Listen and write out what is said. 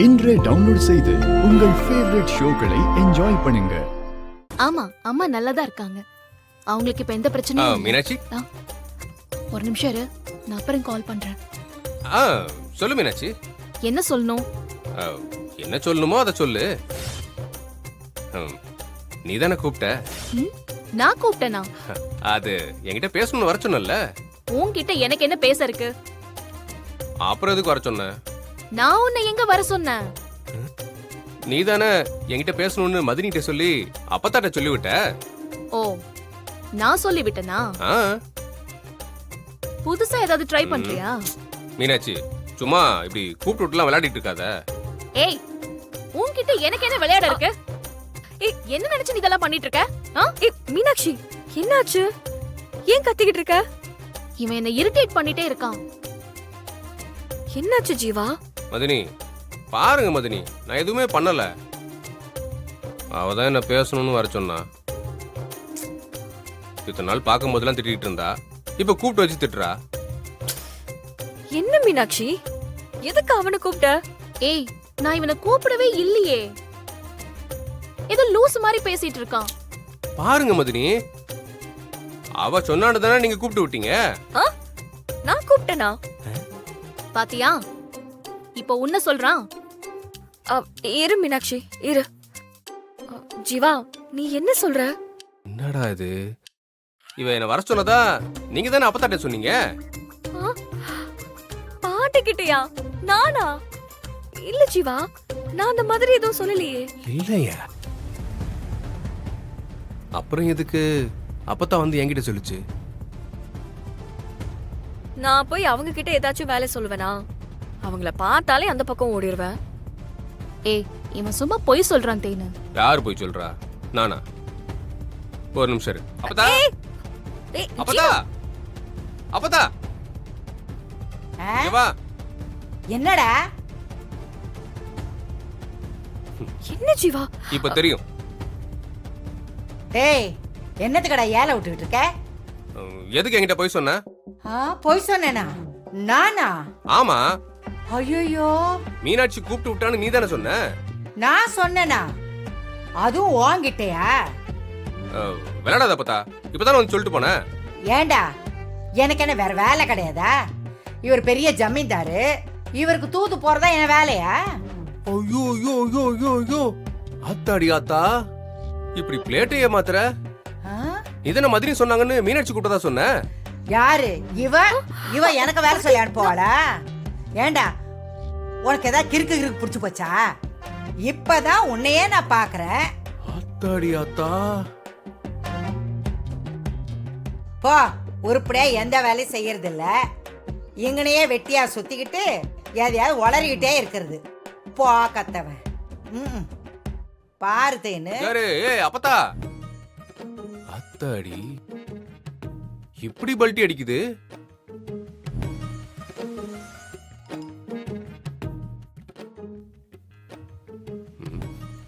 இன்றே டவுன்லோட் செய்து உங்கள் ஃபேவரட் ஷோக்களை என்ஜாய் பண்ணுங்க. ஆமா, அம்மா நல்லதா இருக்காங்க. அவங்களுக்கு இப்ப எந்த பிரச்சனையும் இல்ல. மீனாட்சி, ஒரு நிமிஷம் இரு, நான் அப்புறம் கால் பண்றேன். சொல்லு மீனாட்சி. என்ன சொல்லணும்? என்ன சொல்லணுமோ அதை சொல்லு. நீ தானே கூப்பிட்ட? நான் கூப்பிட்டேனா? அது என்கிட்ட பேசணும்னு வர சொன்னல. உன்கிட்ட எனக்கு என்ன பேச இருக்கு? அப்புறம் எதுக்கு வர சொன்ன? நான் உன்னை எங்க வர சொன்னேன்? நீ தானே என்கிட்ட பேசணும்னு மதினிட்ட சொல்லி அப்பத்தாட்ட சொல்லிவிட்ட. ஓ, நான் சொல்லி விட்டனா? புதுசா ஏதாவது ட்ரை பண்றியா? மீனாட்சி, சும்மா இப்படி கூப்பிட்டு விட்டுலாம் விளையாடிட்டு இருக்காத. ஏய், உன்கிட்ட எனக்கு என்ன விளையாட இருக்கு? ஏய், என்ன நினைச்சு நீ இதெல்லாம் பண்ணிட்டு இருக்க? மீனாட்சி, என்னாச்சு? ஏன் கத்திக்கிட்டு இருக்க? இவன் என்ன இரிட்டேட் பண்ணிட்டே இருக்கான். என்னாச்சு ஜீவா? மதினி, பாருங்க மதினி, நான் எதுவுமே பண்ணல. அவதான் என்ன பேசணும்னு வர சொன்னா. இத்தனை நாள் பார்க்கும் போதெல்லாம் திட்டிட்டு இருந்தா, இப்ப கூப்பிட்டு வச்சு திட்டுறா. என்ன மீனாட்சி, எதுக்கு அவனை கூப்பிட்ட? ஏய், நான் இவனை கூப்பிடவே இல்லையே. ஏதோ லூஸ் மாதிரி பேசிட்டு இருக்கான். பாருங்க மதினி, அவ சொன்னான்னு தானே நீங்க கூப்பிட்டு விட்டீங்க. நான் கூப்பிட்டேனா? பாத்தியா, இப்ப உன்ன சொல்றான். இரு மீனாட்சி, இரு. ஜீவா, நீ என்ன சொல்ற? என்னடா இது? இவ என்ன வர சொன்னதா நீங்க தானே அப்பத்தாட்ட சொன்னீங்க. பாட்டுக்கிட்டயா? நானா? இல்ல ஜீவா, நான் அந்த மாதிரி எதுவும் சொல்லலையே. இல்லையா? அப்புறம் எதுக்கு அப்பத்தா வந்து என்கிட்ட சொல்லுச்சு? நான் போய் அவங்க கிட்ட ஏதாச்சும் வேலை சொல்லுவேனா? அவங்கள பார்த்தாலே அந்த பக்கம் ஓடிடுவேன். ஏய், இவன் சும்மா பொய் சொல்றான் தேனு. யாரு போய் சொல்றா? நானா? ஒரு நிமிஷம் இரு. அப்பத்தா, ஏய், அப்பத்தா, அப்பத்தா, இங்க வா. என்னடா? என்ன ஜீவா? இப்ப தெரியும். டேய், என்னத்துக்கடா ஏல விட்டுக்கிட்டு இருக்க? எதுக்கு என்கிட்ட போய் சொன்ன? போய் சொன்னேனா? நானா? ஆமா, ஐயோ, மீனாட்சி கூப்பிட்டு விட்டான்னு நீ தானே சொன்ன. நான் சொன்னேனா? அதுவும் வாங்கிட்டயா? விளையாடாத அப்பத்தா, இப்பதானே வந்து சொல்லிட்டு போன. ஏண்டா, எனக்கு என்ன வேற வேலை கிடையாதா? இவர் பெரிய ஜமீன்தாரு, இவருக்கு தூது போறதா என்ன வேலையா? ஐயோ ஐயோ ஐயோ ஐயோ ஐயோ, ஆத்தாடி ஆத்தா, இப்படி பிளேட்டை ஏமாத்துற. இதன மதினி சொன்னாங்கன்னு மீனாட்சி கூப்பிட்டதா சொன்ன. யாரு இவ எனக்கு வேலை சொல்லி அனுப்புவாளா? ஏண்டா, உனக்கு ஏதாவது கிறுக்கு கிறுக்கு புடிச்சு போச்சா? இப்பதான் உன்னையே நான் பாக்குறேன். ஆத்தாடி ஆத்தா, போ, உருப்படியா எந்த வேலையும் செய்யறது இல்ல. இங்கனையே வெட்டியா சுத்திக்கிட்டு எதையாவது உளறிக்கிட்டே இருக்கிறது. போ கத்தவன். பாரு தேனு. ஏய் அப்பத்தா, அத்தாடி இப்படி பல்ட்டி அடிக்குது.